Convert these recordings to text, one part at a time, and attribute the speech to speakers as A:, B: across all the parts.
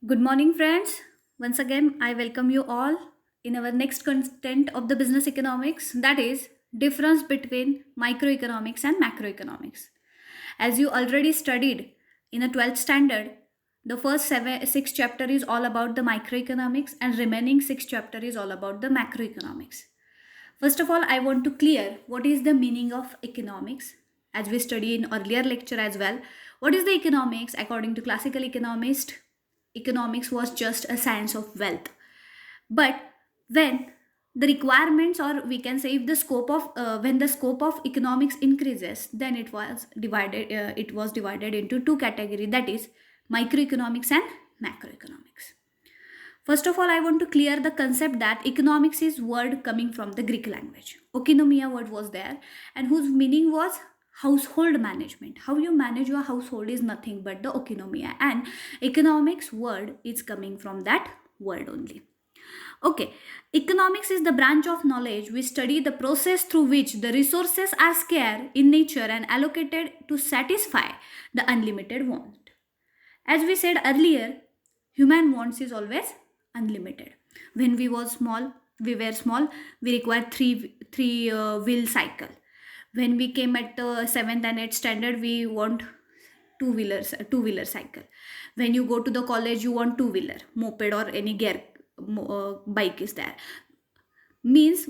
A: Good morning, friends. Once again, I welcome you all in our next content of the business economics, that is, difference between microeconomics and macroeconomics. As you already studied in a 12th standard, the first six chapter is all about the microeconomics and remaining six chapter is all about the macroeconomics. First of all, I want to clear what is the meaning of economics as we study in earlier lecture as well. What is the economics? According to classical economist, economics was just a science of wealth. But when the requirements, or we can say if the scope of when the scope of economics increases, then it was divided into two categories, that is microeconomics and macroeconomics. First of all, I want to clear the concept that economics is word coming from the Greek language. Oikonomia word was there, and whose meaning was household management. How you manage your household is nothing but the oikonomia, and economics word is coming from that word only. Okay, economics is the branch of knowledge which study the process through which the resources are scarce in nature and allocated to satisfy the unlimited want. As we said earlier, human wants is always unlimited. When we were small, we required three wheel cycle. When we came at the seventh and eighth standard, we want two wheeler cycle. When you go to the college, you want two wheeler, moped or any gear bike is there. Means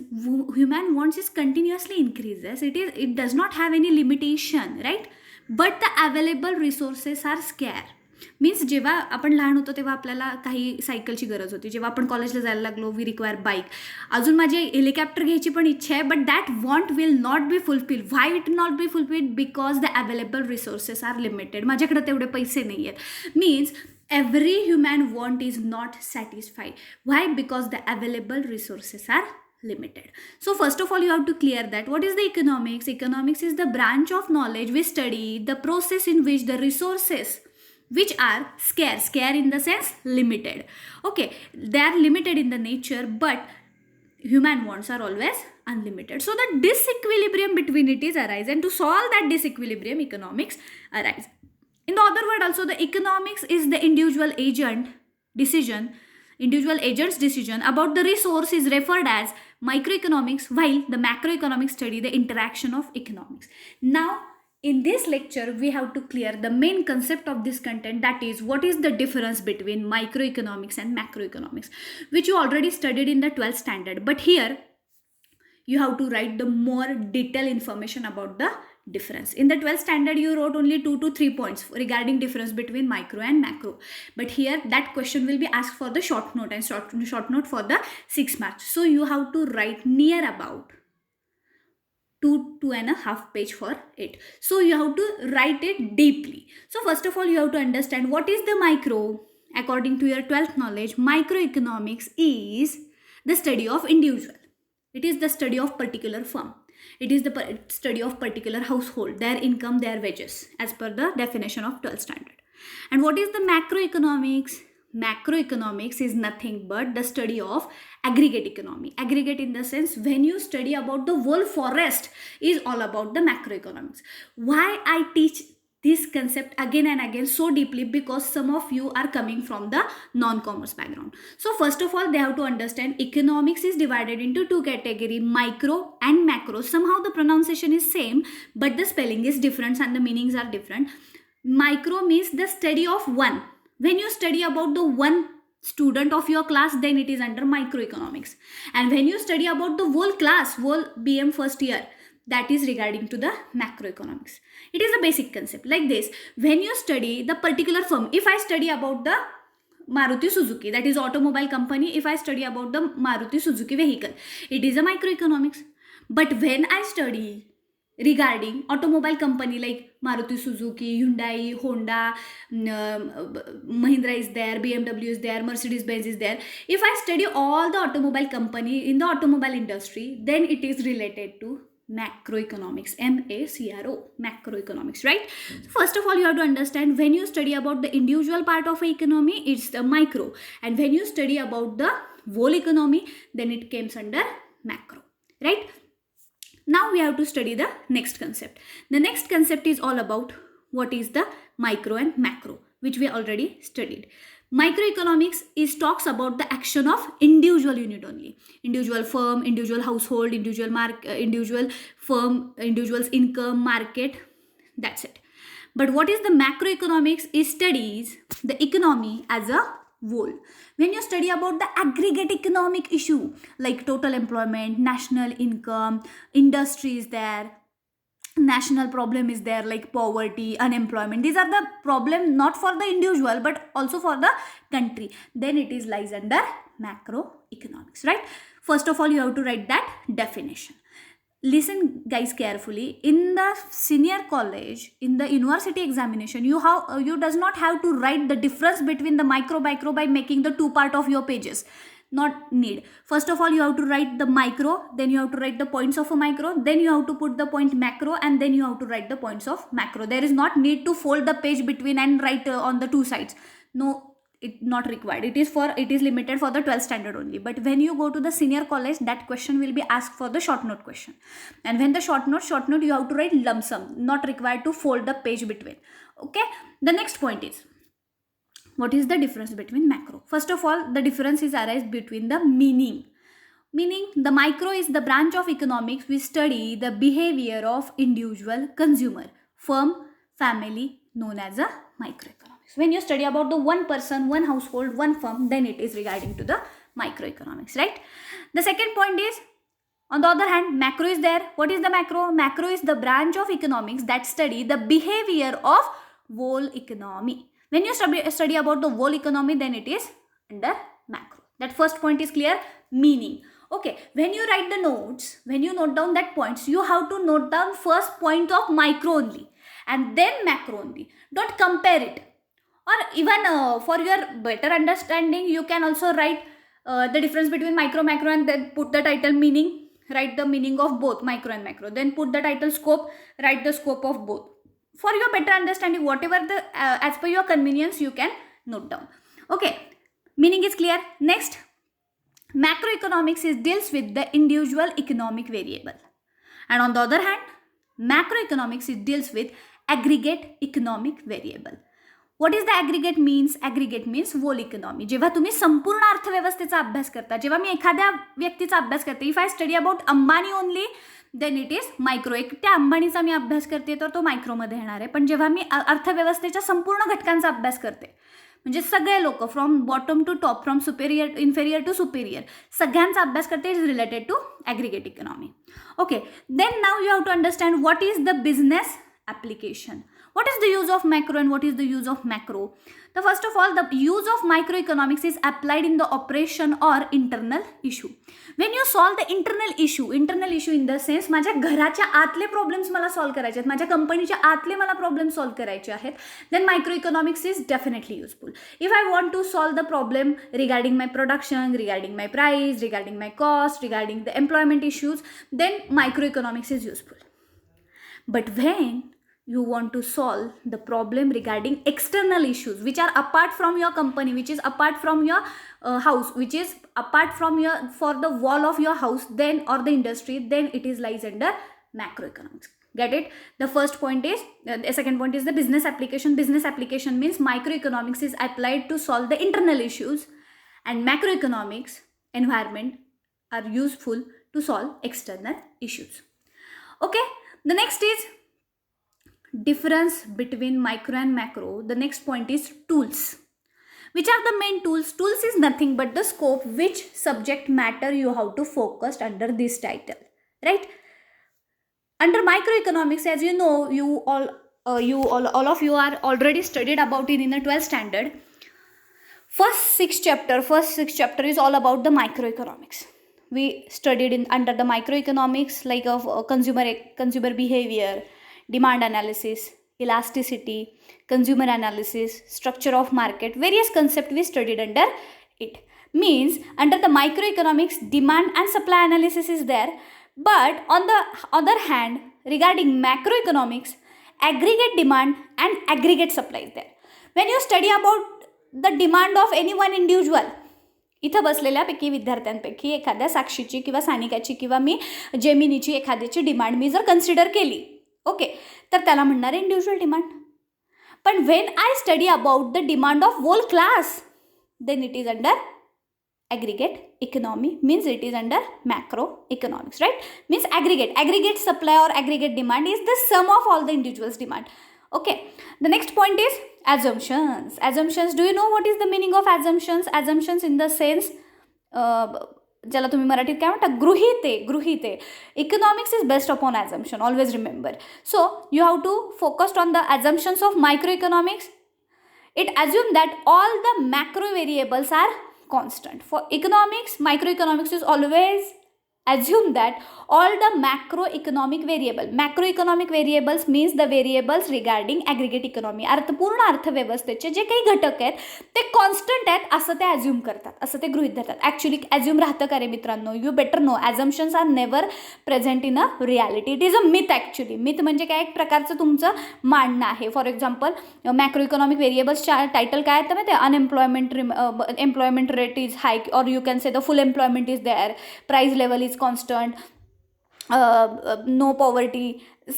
A: human wants is continuously increases. It does not have any limitation, right? But the available resources are scarce. Means जेव्हा आपण लहान होतो तेव्हा आपल्याला काही सायकलची गरज होती. जेव्हा आपण कॉलेजला जायला लागलो, वी रिक्वायर बाईक. अजून माझी हेलिकॉप्टर घ्यायची पण इच्छा आहे, but that want will not be fulfil. Why it not be fulfil? Because the available resources are limited. माझ्याकडे तेवढे पैसे नाही आहेत. Means every human want is not satisfied. Why? Because the available resources are limited. So first of all, you have to clear that what is the economics. Economics is the branch of knowledge we study the process in which the resources which are scarce in the sense limited, okay, they are limited in the nature, but human wants are always unlimited. So the disequilibrium between it is arise, and to solve that disequilibrium, economics arise. In the other word also, the economics is the individual agent's decision about the resource is referred as microeconomics, while the macroeconomics study the interaction of economics. Now in this lecture, we have to clear the main concept of this content, that is what is the difference between microeconomics and macroeconomics, which you already studied in the 12th standard. But here you have to write the more detailed information about the difference. In the 12th standard, you wrote only 2 to 3 points regarding difference between micro and macro. But here that question will be asked for the short note, and short note for the 6 marks. So you have to write near about 2.5 page for it. So you have to write it deeply. So first of all, you have to understand what is the micro. According to your 12th knowledge, microeconomics is the study of individual. It is the study of particular firm. It is the study of particular household, their income, their wages, as per the definition of 12th standard. And what is the macroeconomics? Macroeconomics is nothing but the study of aggregate economy. Aggregate in the sense, when you study about the whole forest, is all about the macroeconomics. Why I teach this concept again and again so deeply? Because some of you are coming from the non-commerce background. So first of all, they have to understand economics is divided into two categories, micro and macro. Somehow the pronunciation is same, but the spelling is different and the meanings are different. Micro means the study of one. When you study about the one student of your class, then it is under microeconomics. And when you study about the whole class, whole BM first year, that is regarding to the macroeconomics. It is a basic concept like this. When you study the particular firm, if I study about the Maruti Suzuki, that is automobile company, if I study about the Maruti Suzuki vehicle, it is a microeconomics. But when I study regarding automobile company like Maruti Suzuki, Hyundai, Honda, Mahindra is there, BMW is there, Mercedes Benz is there. If I study all the automobile company in the automobile industry, then it is related to macroeconomics. MACRO, macroeconomics, right? So first of all, you have to understand, when you study about the individual part of economy, it's the micro, and when you study about the whole economy, then it comes under macro, right? Now we have to study the next concept. The next concept is all about what is the micro and macro, which we already studied. Microeconomics is talks about the action of individual unit only, individual firm, individual household, individual firm, individual's income, market. That's it. But what is the macroeconomics? It studies the economy as a whole. When you study about the aggregate economic issue like total employment, national income, industry is there, national problem is there like poverty, unemployment, these are the problem not for the individual but also for the country, then it is lies under macroeconomics, right? First of all, you have to write that definition. Listen guys carefully, in the senior college, in the university examination, you does not have to write the difference between the micro by making the two part of your pages, not need. First of all, you have to write the micro, then you have to write the points of a micro, then you have to put the point macro, and then you have to write the points of macro. There is not need to fold the page between and write on the two sides. No, it not required. It is limited for the 12th standard only. But when you go to the senior college, that question will be asked for the short note question. And when the short note, you have to write lump sum, not required to fold the page between. Okay. The next point is, what is the difference between macro? First of all, the difference is arise between the meaning. Meaning, the micro is the branch of economics which study the behavior of individual consumer, firm, family, known as a microeconomics. When you study about the one person, one household, one firm, then it is regarding to the microeconomics, right? The second point is, on the other hand, macro is there. What is the macro? Macro is the branch of economics that study the behavior of whole economy. When you study about the whole economy, then it is under macro. That first point is clear. Meaning. Okay, when you write the notes, when you note down that points, you have to note down first point of micro only and then macro only. Don't compare it. Or even for your better understanding, you can also write the difference between micro, macro, and then put the title meaning. Write the meaning of both micro and macro. Then put the title scope, write the scope of both. For your better understanding, whatever the as per your convenience, you can note down. Okay, meaning is clear. Next, macroeconomics deals with the individual economic variable, and on the other hand, macroeconomics deals with aggregate economic variable. What is the aggregate means? Aggregate means whole economy. जेव्हा तुम्ही संपूर्ण अर्थव्यवस्थेचा अभ्यास करता, जेव्हा मी एखाद्या व्यक्तीचा अभ्यास करते, if I study about Ambani only, then it is micro. एकट्या अंबानीचा मी अभ्यास करते तर तो मायक्रोमध्ये येणार आहे. पण जेव्हा मी अर्थव्यवस्थेच्या संपूर्ण घटकांचा अभ्यास करते, म्हणजे सगळे लोक from bottom to top, from superior inferior to superior, सगळ्यांचा अभ्यास करते, is related to aggregate economy. Okay, then now you have to understand what is the business application. What is the use of macro and what is the use of macro? The first of all, the use of microeconomics is applied in the operation or internal issue. When you solve the internal issue in the sense, माझ्या घराच्या आतले problems मला solve करायचे आहेत, माझ्या कंपनीच्या आतले मला प्रॉब्लेम सॉल्व करायचे आहेत, then microeconomics is definitely useful. If I want to solve the problem regarding my production, regarding my price, regarding my cost, regarding the employment issues, then microeconomics is useful. But when you want to solve the problem regarding external issues which are apart from your company, which is apart from your house, which is apart from your for the wall of your house, then or the industry, then it is lies under macroeconomics. Get it? The first point is the second point is the business application. Business application means microeconomics is applied to solve the internal issues, and macroeconomics environment are useful to solve external issues. Okay, the next is difference between micro and macro. The next point is tools. Which are the main tools? Tools is nothing but the scope which subject matter you have to focus under this title, right? Under microeconomics, as you know, all of you are already studied about it in the 12th standard. First six chapter is all about the microeconomics. We studied in under the microeconomics like of consumer behavior, demand analysis, elasticity, consumer analysis, structure of market, various concepts we studied under it. Means under the microeconomics, demand and supply analysis is there, but on the other hand, regarding macroeconomics, aggregate demand and aggregate supply is there. When you study about the demand of any one individual, इथं बसलेल्यापैकी विद्यार्थ्यांपैकी एखाद्या साक्षीची किंवा सानिकाची किंवा मी जेमिनीची एखाद्याची demand मी जर consider केली, okay, तर त्याला म्हणणार आहे इंडिव्हिज्युअल डिमांड. पण when I study about the demand of whole class, then it is under aggregate economy, means it is under macroeconomics, right? Means aggregate supply or aggregate demand is the sum of all the individuals demand. Okay, the next point is assumptions. Do you know what is the meaning of assumptions in the sense ज्याला तुम्ही मराठीत काय म्हणता, गृहीते. Economics is based upon assumption, always remember. So you have to focused on the assumptions of micro economics. It assumes that all the macro variables are constant. For economics, microeconomics is always assume that all the macroeconomic variables means the variables regarding aggregate economy, पूर्ण अर्थव्यवस्थेचे जे काही घटक आहेत ते constant आहेत असं ते assume करतात, असं ते गृहीत धरतात. ॲक्च्युली ॲझ्युम राहतं का रे मित्रांनो? You better know assumptions are never present in a reality. It is a myth. Actually myth म्हणजे काय, एक प्रकारचं तुमचं मांडणं आहे. फॉर एक्झाम्पल मॅक्रो इकॉनॉमिक व्हेरिएबल्सच्या टायटल काय आहे माहिती आहे? एम्प्लॉयमेंट रेट इज हाय, और you can say the full employment is there, price level is constant, no poverty.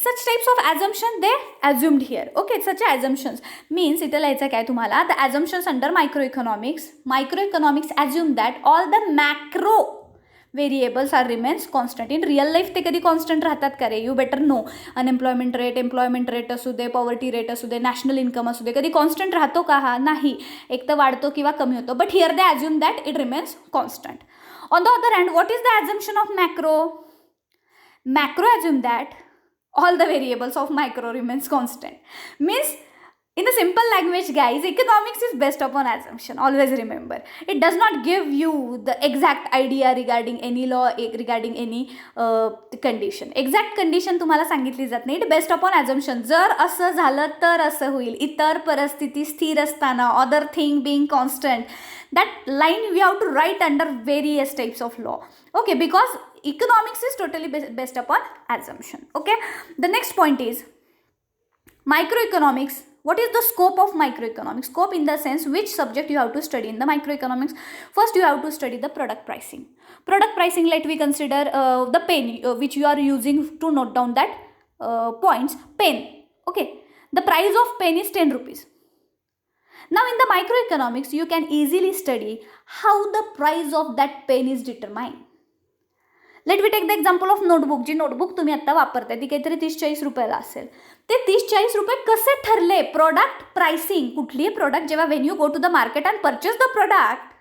A: Such types of assumption they assumed here. Okay, such assumptions means इथं लिहायचं काय तुम्हाला, the assumptions under microeconomics assume that all the macro variables are remains constant. in real life ते कधी constant राहतात का रे? you better know. Unemployment rate असू दे, पॉवर्टी रेट असू दे, नॅशनल इन्कम असू दे, कधी कॉन्स्टंट राहतो का? हा नाही, एक तर वाढतो किंवा कमी होतो. But here they assume that it remains constant. On the other hand, what is the assumption of macro? Macro assume that all the variables of micro remains constant. Means in a simple language, guys, economics is based upon assumption. Always remember. It does not give you the exact idea regarding any law, regarding any condition. Exact condition तुम्हाला सांगितली जात नाही. It based upon assumption. जर असं झालं तर असं होईल. इतर परिस्थिती स्थिर असताना, other thing being constant. That line we have to write under various types of law. Okay, because economics is totally based upon assumption. Okay, the next point is microeconomics. What is the scope of microeconomics? Scope in the sense which subject you have to study in the microeconomics. First you have to study the product pricing. Product pricing, let we consider the pen which you are using to note down that points. Pen. Okay, the price of pen is 10 rupees. Now in the microeconomics you can easily study how the price of that pen is determined. Let we take the example of notebook. जी notebook तुम्ही आता वापरताय ती काहीतरी 30-40 रुपयाला असेल. ते 30-40 रुपये कसे ठरले? Product pricing. कुठलीही प्रोडक्ट जेव्हा when you go to the market and purchase the product,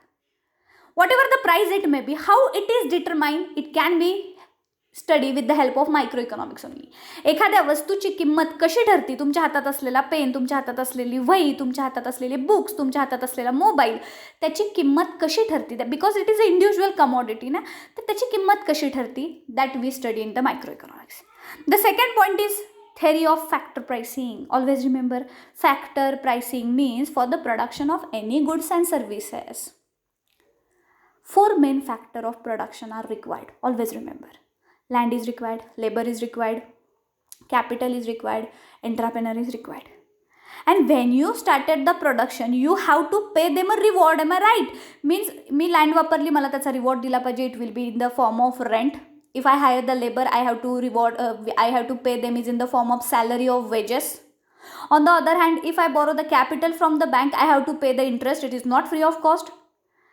A: whatever the price it may be, how it is determined, it can be study with the help of micro economics only. एखाद्या वस्तूची किंमत कशी ठरती? तुमच्या हातात असलेला pen, तुमच्या हातात असलेली वही, तुमच्या हातात असलेले बुक्स, तुमच्या हातात असलेला मोबाईल, त्याची किंमत कशी ठरती? Because it is a individual commodity ना, तर त्याची किंमत कशी ठरती? That we study in the microeconomics. The second point is theory of factor pricing. Always remember, factor pricing means for the production of any goods and services, 4 main factor of production are required. Always remember, land is required, labor is required, capital is required, entrepreneur is required. And when you started the production, you have to pay them a reward. Am I right? Means me land वापरली, मला त्याचा reward दिला पाहिजे. It will be in the form of rent. If I hire the labor, I have to pay them is in the form of salary of wages. On the other hand, if I borrow the capital from the bank, I have to pay the interest. It is not free of cost.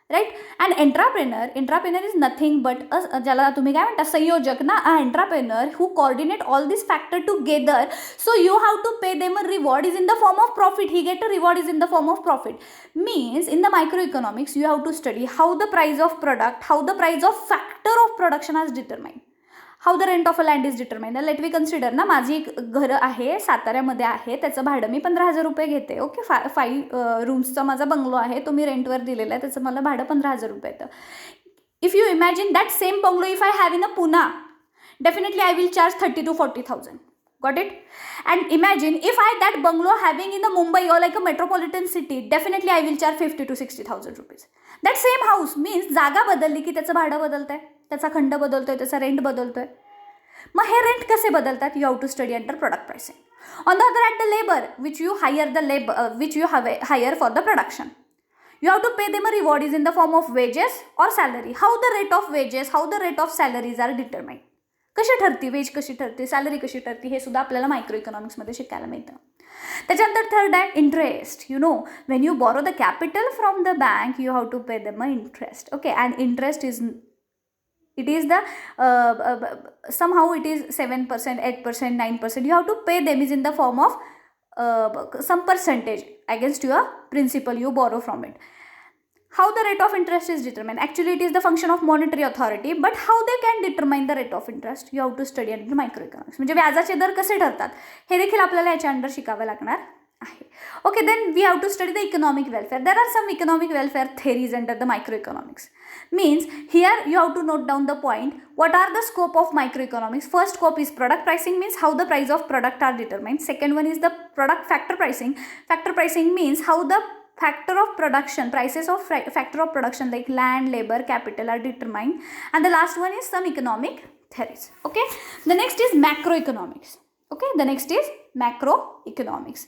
A: Right. And entrepreneur is nothing but ज्याला तुम्ही काय म्हणता, संयोजक ना. Entrepreneur who coordinate all this factor together. So you have to pay them a reward is in the form of profit. He get a reward is in the form of profit. Means in the microeconomics you have to study how the price of product, how the price of factor of production are determine, how the rent of a land is determine. Let we consider ना, माझी एक घर आहे, साताऱ्यामध्ये आहे, त्याचं भाडं मी 15,000 रुपये घेते. ओके, 5 रूम्सचा माझा बंगलो आहे, तो मी रेंटवर दिलेला आहे, त्याचं मला भाडं 15,000 रुपये येतं. If you imagine that same bungalow if I have in a Pune, definitely I will charge 30,000 to 40,000. Got it? And imagine if I that bungalow having in the Mumbai or like a metropolitan city, definitely I will charge 50,000 to 60,000 rupees. That same house means जागा बदलली की त्याचं भाडं बदलतंय, त्याचा खंड बदलतोय, त्याचा rent बदलतोय. मग हे rent कसे बदलतात? You have to study under product pricing. On the other hand the labour which you hire for the production, you have to pay them a reward is in the form of wages or salary. How the rate of wages, how the rate of salaries are determined? कशी ठरते, veg कशी ठरते, salary कशी ठरते, हे सुद्धा आपल्याला micro इकॉनॉमिक्समध्ये शिकायला मिळतं. त्याच्यानंतर थर्ड आहे interest. When you borrow the capital from the bank you have to pay them a interest. Okay, and interest it is the somehow it is 7%, 8%, 9%. You have to pay them is in the form of some percentage against your principal you borrow from it. How the rate of interest is determined? Actually, it is the function of monetary authority, but how they can determine the rate of interest? You have to study under microeconomics. म्हणजे व्याजाचे दर कसे ठरतात हे देखील आपल्याला याच्या under शिकावं लागणार आहे. Okay, then we have to study the economic welfare. There are some economic welfare theories under the microeconomics. Means here you have to note down the point. What are the scope of microeconomics? First scope is product pricing, means how the price of product are determined. Second one is the product factor pricing. Factor pricing means how the factor of production, prices of factor of production like land, labor, capital are determined. And the last one is some economic theories. Okay, the next is macroeconomics. Okay, the next is macroeconomics.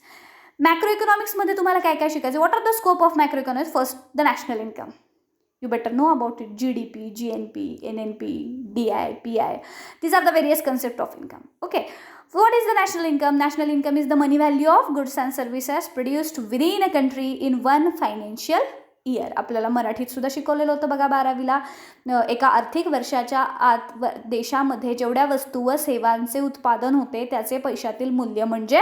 A: Macroeconomics मध्ये तुम्हाला काय काय शिकायचं? What are the scope of macroeconomics? First, the national income. You better know about it. GDP, GNP, NNP, DI, PI. These are the various concepts of income. Okay. What is the national income? National income is the money value of goods and services produced within a country in one financial year. आपल्याला मराठीत सुद्धा शिकवलेलं होतं बघा 12वीला. एका आर्थिक वर्षाच्या आत देशामध्ये जेवढ्या वस्तू व सेवांचे उत्पादन होते त्याचे पैशातील मूल्य म्हणजे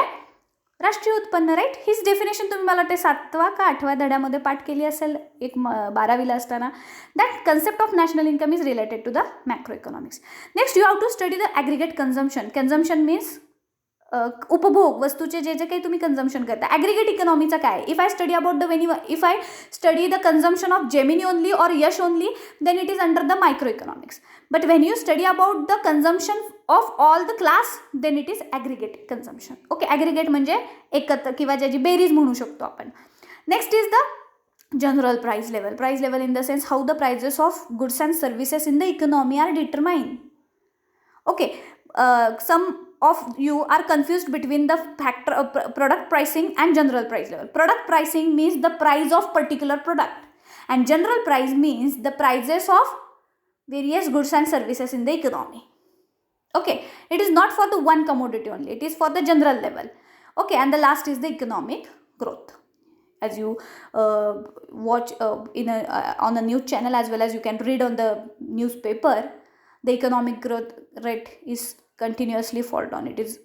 A: राष्ट्रीय उत्पन्न. राईट, हीच डेफिनेशन तुम्ही मला ते 7व्या का 8व्या धड्यामध्ये पाठ केली असेल एक 12वीला असताना. That concept of national income is related to the macro economics. Next you have to study the aggregate consumption. Consumption means उपभोग, वस्तूचे जे जे काही तुम्ही कन्झम्पशन करता. ॲग्रिगेट इकॉनॉमीचा काय? If I study about the if I study the consumption of Gemini only और Yash only then it is under the microeconomics. But when you study about the consumption of all the class then it is aggregate consumption. Okay, aggregate म्हणजे एकत्र किंवा ज्याची बेरीज म्हणू शकतो आपण. Next is the general price level. Price level in the sense how the prices of goods and services in the economy are determined. Okay, some of you are confused between the factor product pricing and general price level. Product pricing means the price of particular product and general price means the prices of various goods and services in the economy. Okay, it is not for the one commodity only, it is for the general level. Okay, and the last is the economic growth. As you watch on a news channel as well as you can read on the newspaper, the economic growth rate is continuously fall down. It is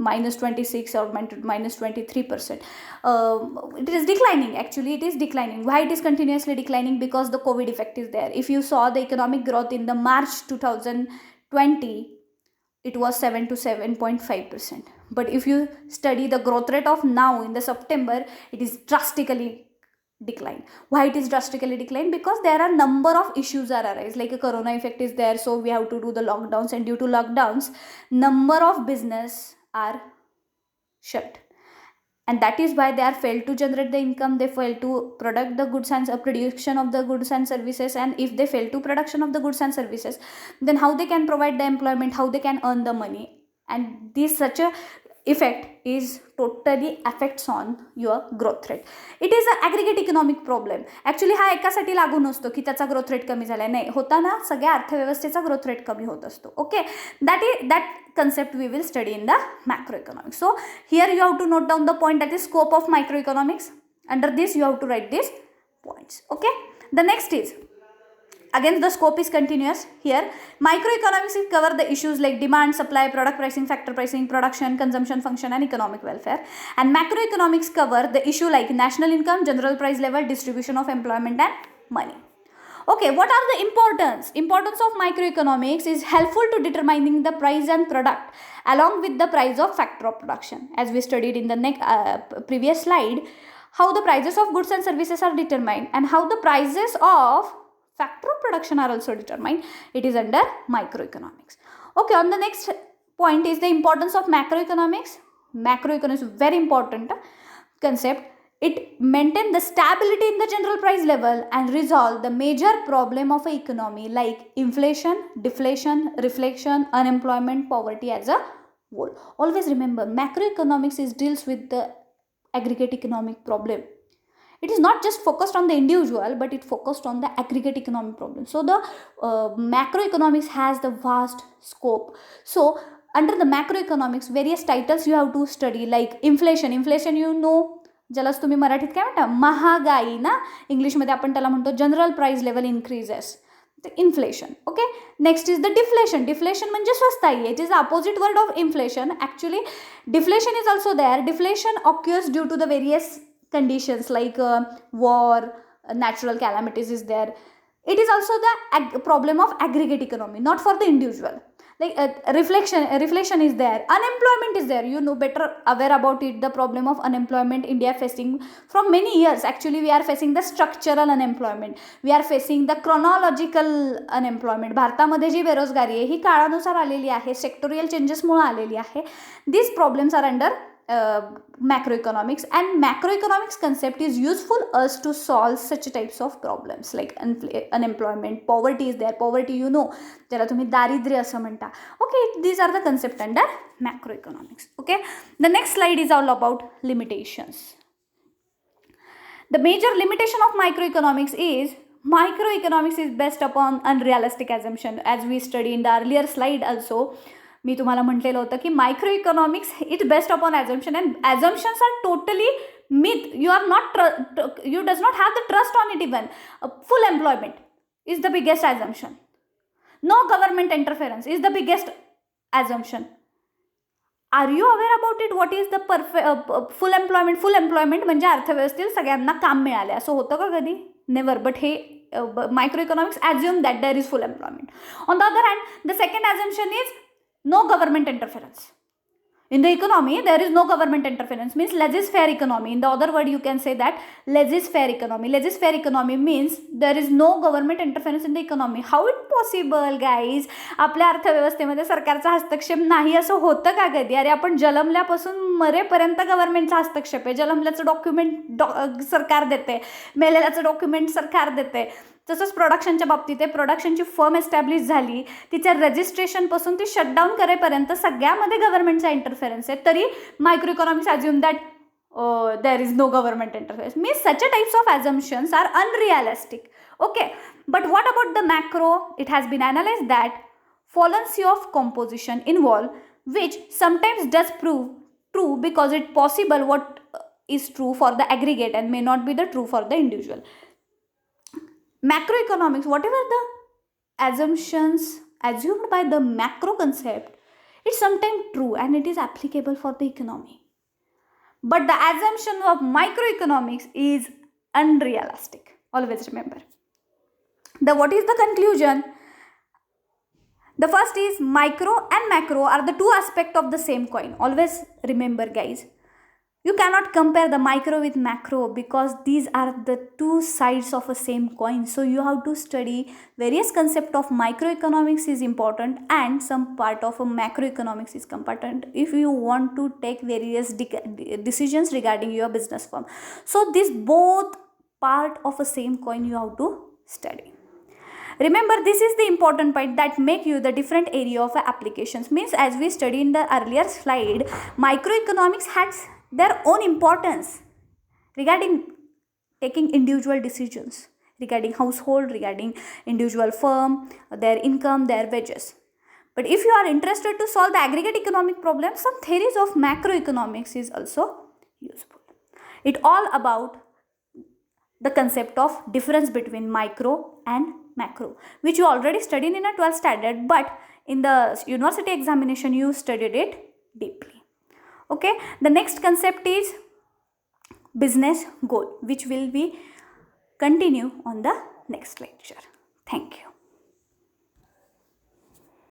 A: -26 or -23%. It is declining. Actually, it is declining. Why it is continuously declining? Because the COVID effect is there. If you saw the economic growth in the March 2020, it was 7 to 7.5%. But if you study the growth rate of now in the September, it is drastically decline. Why it is drastically decline? Because there are number of issues are arise, like a corona effect is there, so we have to do the lockdowns, and due to lockdowns number of business are shut, and that is why they are failed to generate the income. They fail to product the goods and production of the goods and services, and if they fail to production of the goods and services, then how they can provide the employment, how they can earn the money, and this such a effect is totally affects on your growth rate. It is an aggregate economic problem. Actually हा एकासाठी लागू नसतो की त्याचा growth rate कमी झाला नाही, होता ना सगळ्या अर्थव्यवस्थेचा ग्रोथ रेट कमी होत असतो. Okay, that concept we will study in the macroeconomics. So here you have to note down the point, that is scope of microeconomics. Under this you have to write these points. Okay, the next is again the scope is continuous. Here microeconomics will cover the issues like demand, supply, product pricing, factor pricing, production, consumption function and economic welfare. And macroeconomics cover the issue like national income, general price level, distribution of employment and money. Okay, what are the importance of microeconomics is helpful to determining the price and product along with the price of factor of production. As we studied in the previous slide, how the prices of goods and services are determined and how the prices of factor of production are also determined. It is under microeconomics. Okay, on the next point is the importance of macroeconomics. Macroeconomics is very important concept. It maintains the stability in the general price level and resolve the major problem of an economy like inflation, deflation, reflation, unemployment, poverty as a whole. Always remember, macroeconomics is deals with the aggregate economic problem. It is not just focused on the individual, but it focused on the aggregate economic problem. So the macroeconomics has the vast scope. So under the macroeconomics, various titles you have to study, like inflation you know, ज्यालाच तुम्ही मराठीत काय म्हणता, महागाई ना, इंग्लिशमध्ये आपण त्याला म्हणतो general price level increases, inflation. Okay, next is the deflation म्हणजे स्वस्ताई. It is the opposite word of inflation. Actually deflation is also there. Deflation occurs due to the various conditions like war, natural calamities is there. It is also the problem of aggregate economy, not for the individual. Like reflection is there, unemployment is there. You know better aware about it, the problem of unemployment India facing from many years. Actually we are facing the structural unemployment, we are facing the chronological unemployment. भारतामध्ये जी बेरोजगारी आहे ही काळानुसार आलेली आहे, sectoral चेंजेसमुळे आलेली आहे. These problems are under macroeconomics, and macroeconomics concept is useful us to solve such types of problems like unemployment, poverty is there. Poverty you know, ज्याला तुम्ही दारिद्र्य असं म्हणता. Okay, these are the concept under macroeconomics. Okay, the next slide is all about limitations. The major limitation of microeconomics is based upon unrealistic assumption. As we studied in the earlier slide also, मी तुम्हाला म्हटलेलं होतं की micro economics it based upon assumption, and assumptions are totally myth. You are not, you does not have the trust on it. Even full employment is the biggest assumption. No government interference is the biggest assumption. Are you aware about it? What is the full employment म्हणजे अर्थव्यवस्थेतील सगळ्यांना काम मिळाले असं होतं का कधी? Never. But हे micro economics assume that there is full employment. On the other hand the second assumption is no government interference. In the economy, there is no government interference, means laissez-faire economy. In the other word, you can say that laissez-faire economy. Laissez-faire economy means there is no government interference in the economy. How it possible, guys? आपल्या अर्थव्यवस्थेमध्ये सरकारचा हस्तक्षेप नाही असं होतं का कधी? अरे आपण जन्मल्यापासून मरेपर्यंत गव्हर्नमेंटचा हस्तक्षेप आहे. जन्मल्याचं डॉक्युमेंट सरकार देते, मेलेल्याचं डॉक्युमेंट सरकार देते. तसंच प्रोडक्शनच्या बाबतीत आहे. प्रोडक्शनची फर्म एस्टॅब्लिश झाली, तिच्या रजिस्ट्रेशनपासून ती शटडाऊन करेपर्यंत सगळ्यामध्ये गव्हर्नमेंटचा इंटरफेरन्स आहे. तरी micro economics assume that there is no government interference. Means such types of assumptions are unrealistic. Okay, but what about the macro? It has been analyse that fallacy of composition involve which sometimes does prove true because it possible what is true for the aggregate and may not be the true for the individual. Macroeconomics, whatever the assumptions assumed by the macro concept, it's sometimes true and it is applicable for the economy. But the assumption of microeconomics is unrealistic. Always remember. What is the conclusion? The first is micro and macro are the two aspects of the same coin. Always remember, guys. You cannot compare the micro with macro because these are the two sides of a same coin. So you have to study various concepts of microeconomics is important and some part of a macroeconomics is important if you want to take various decisions regarding your business firm. So this both part of a same coin you have to study. Remember, this is the important point that make you the different area of applications. Means as we studied in the earlier slide, microeconomics has their own importance regarding taking individual decisions, regarding household, regarding individual firm, their income, their wages. But if you are interested to solve the aggregate economic problem, some theories of macroeconomics is also useful. It all about the concept of difference between micro and macro, which you already studied in a 12th standard, but in the university examination you studied it deeply. Okay, the next concept is business goal, which will be continue on the next lecture. Thank you.